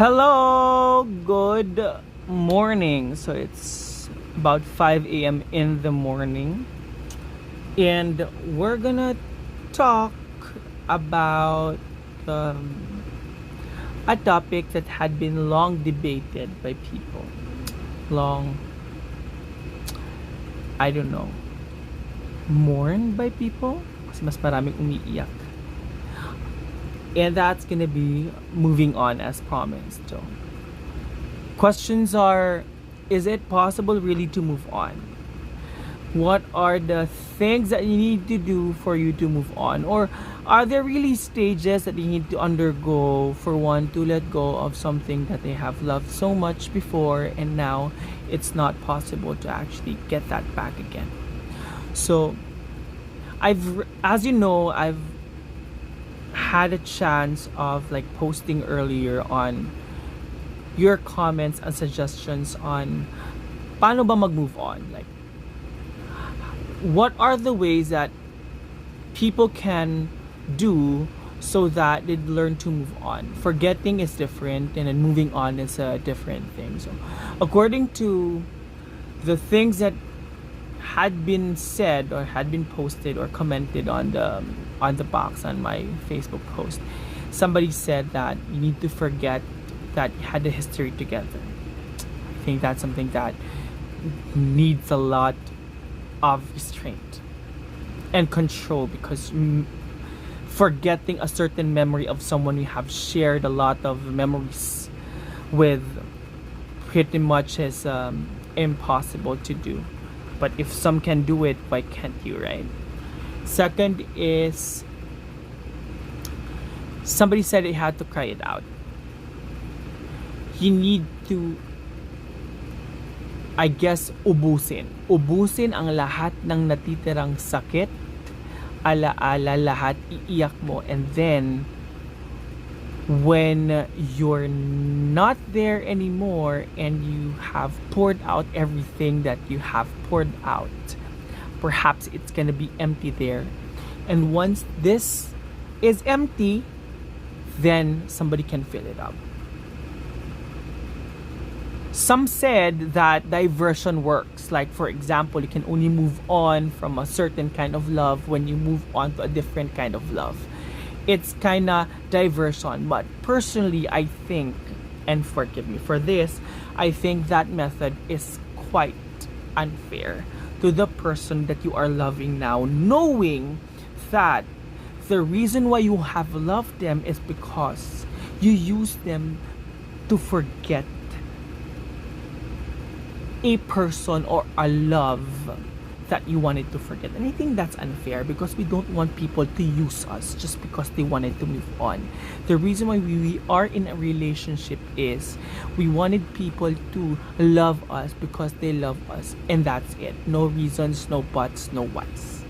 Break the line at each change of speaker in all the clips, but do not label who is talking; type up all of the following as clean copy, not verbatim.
Hello, good morning. So it's about 5 a.m. in the morning, and we're gonna talk about um, a topic that had been long debated by people. Long, I don't know, mourned by people kasi mas maraming umiiyak. And that's gonna be moving on as promised. So, questions are, is it possible really to move on? What are the things that you need to do for you to move on? Or are there really stages that you need to undergo for one to let go of something that they have loved so much before and now it's not possible to actually get that back again? So, as you know, I've had a chance of like posting earlier on your comments and suggestions on paano ba mag-move on, like what are the ways that people can do so that they learn to move on. Forgetting is different and then moving on is a different thing. So according to the things that had been said or had been posted or commented on the box on my Facebook post, somebody said that you need to forget that you had a history together. I think that's something that needs a lot of restraint and control, because forgetting a certain memory of someone you have shared a lot of memories with pretty much is impossible to do. But if some can do it, why can't you, right? Second is, somebody said he had to cry it out. You need to, I guess, ubusin ang lahat ng natitirang sakit, alaala, lahat iiyak mo, and then when you're not there anymore and you have poured out everything that you have poured out, perhaps it's gonna be empty there. And once this is empty, then somebody can fill it up. Some said that diversion works. Like, for example, you can only move on from a certain kind of love when you move on to a different kind of love. It's kinda diversion. But personally, I think, and forgive me for this, I think that method is quite unfair to the person that you are loving now, knowing that the reason why you have loved them is because you use them to forget a person or a love that you wanted to forget. And I think that's unfair, because we don't want people to use us just because they wanted to move on. The reason why we are in a relationship is we wanted people to love us because they love us, and that's it. No reasons, no buts, no whats.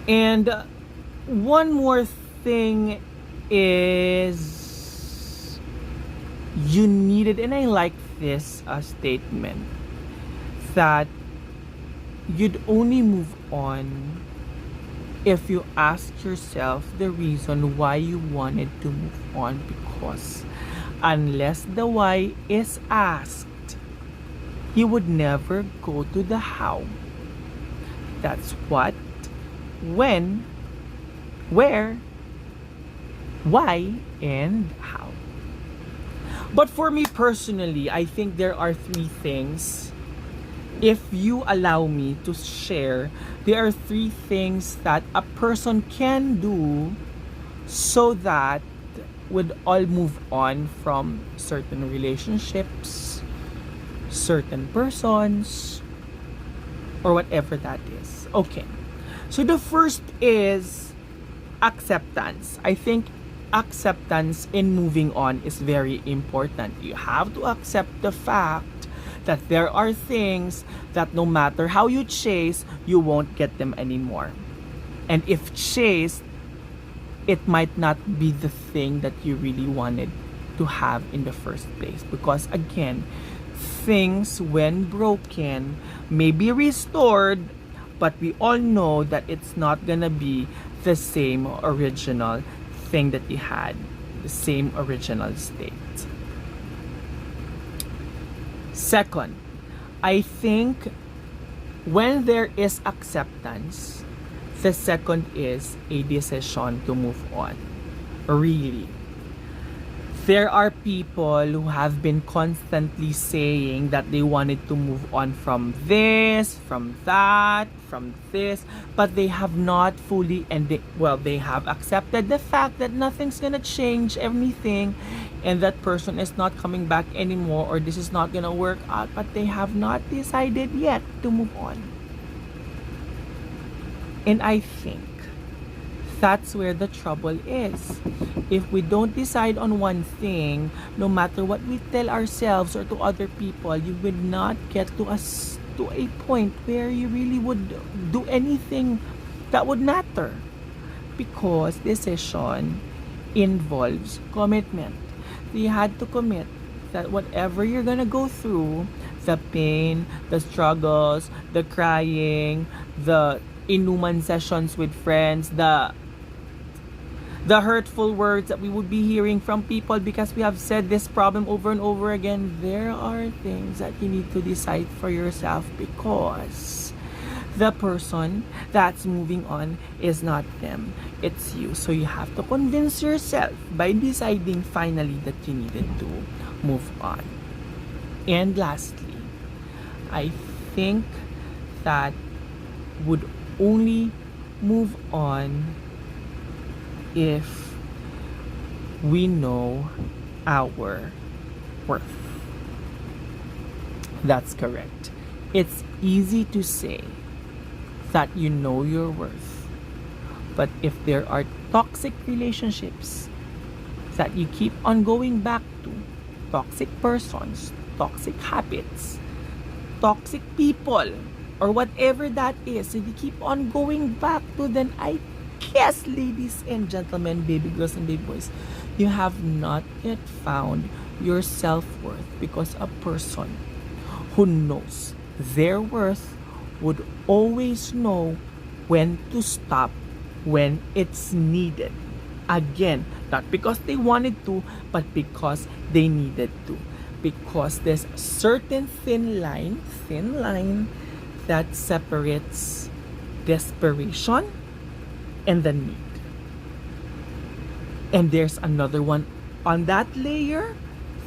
And one more thing is, you needed, and I like this statement, that you'd only move on if you ask yourself the reason why you wanted to move on, because unless the why is asked, you would never go to the how. That's what, when, where, why, and how. But for me personally, I think there are three things. If you allow me to share, there are three things that a person can do so that we'd all move on from certain relationships, certain persons, or whatever that is. Okay. So the first is acceptance. I think acceptance in moving on is very important. You have to accept the fact that there are things that no matter how you chase, you won't get them anymore. And if chased, it might not be the thing that you really wanted to have in the first place. Because again, things when broken may be restored, but we all know that it's not gonna be the same original thing that you had, the same original state. Second, I think when there is acceptance, the second is a decision to move on. Really. There are people who have been constantly saying that they wanted to move on from this, from that, from this, but they have not fully, and they have accepted the fact that nothing's gonna change anything, and that person is not coming back anymore, or this is not gonna work out, but they have not decided yet to move on. And I think that's where the trouble is. If we don't decide on one thing, no matter what we tell ourselves or to other people, you will not get to a point where you really would do anything that would matter. Because decision involves commitment. You had to commit that whatever you're gonna go through, the pain, the struggles, the crying, the inuman sessions with friends, the hurtful words that we would be hearing from people because we have said this problem over and over again, there are things that you need to decide for yourself, because the person that's moving on is not them, it's you. So you have to convince yourself by deciding finally that you needed to move on. And lastly, I think that would only move on if we know our worth. That's correct. It's easy to say that you know your worth, but if there are toxic relationships that you keep on going back to, toxic persons, toxic habits, toxic people, or whatever that is, and you keep on going back to, then I guess, ladies and gentlemen, baby girls and baby boys, you have not yet found your self-worth, because a person who knows their worth would always know when to stop when it's needed. Again, not because they wanted to, but because they needed to. Because there's a certain thin line that separates desperation and the need. And there's another one on that layer,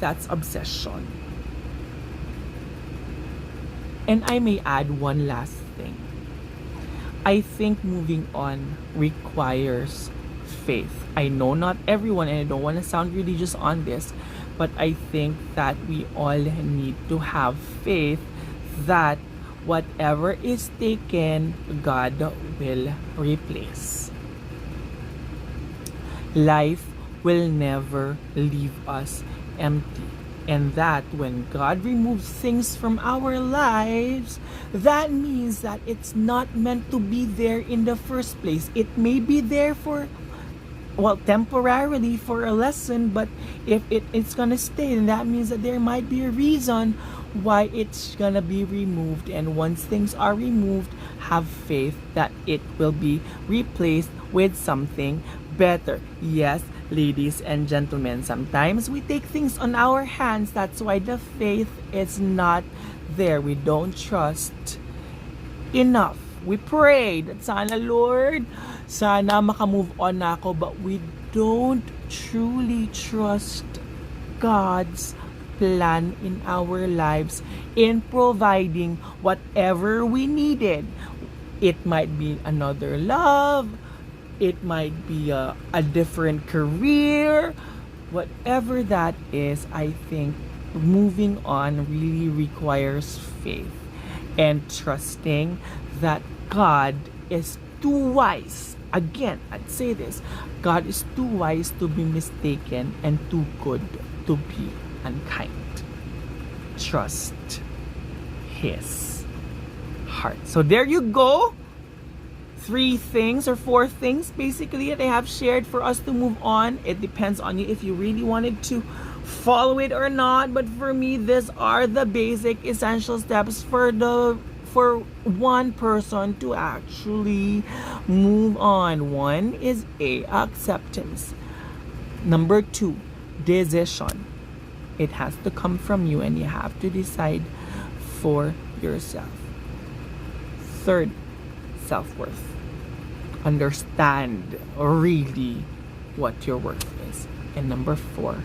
that's obsession. And I may add one last thing. I think moving on requires faith. I know not everyone, and I don't want to sound religious on this, but I think that we all need to have faith that whatever is taken, God will replace. Life will never leave us empty. And that when God removes things from our lives, that means that it's not meant to be there in the first place. It may be there for, temporarily for a lesson, but if it's gonna stay, then that means that there might be a reason why it's gonna be removed. And once things are removed, have faith that it will be replaced with something better. Yes, ladies and gentlemen, sometimes we take things on our hands. That's why the faith is not there. We don't trust enough. We pray that sana, Lord, sana makamove on na ako, but we don't truly trust God's plan in our lives in providing whatever we needed. It might be another love, it might be a different career, whatever that is. I think moving on really requires faith and trusting that God is too wise. Again, I'd say this, God is too wise to be mistaken and too good to be unkind. Trust His heart. So there you go. 3 things or 4 things basically that I have shared for us to move on. It depends on you if you really wanted to follow it or not, but for me, these are the basic essential steps for one person to actually move on. One is acceptance. Number two, decision. It has to come from you and you have to decide for yourself. Third, self-worth. Understand really what your worth is. And number four,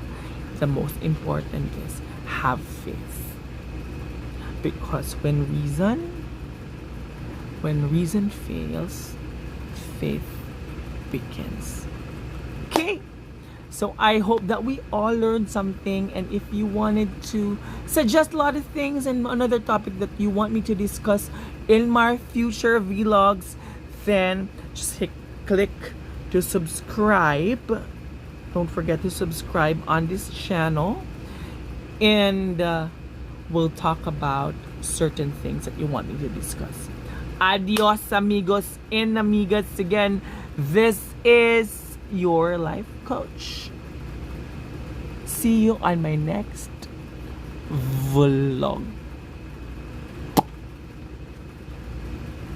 the most important is have faith. Because when reason fails, faith begins. Okay? So I hope that we all learned something, and if you wanted to suggest a lot of things and another topic that you want me to discuss in my future vlogs, then just click to subscribe. Don't forget to subscribe on this channel, and we'll talk about certain things that you want me to discuss. Adios, amigos and amigas. Again, this is your life coach. See you on my next vlog.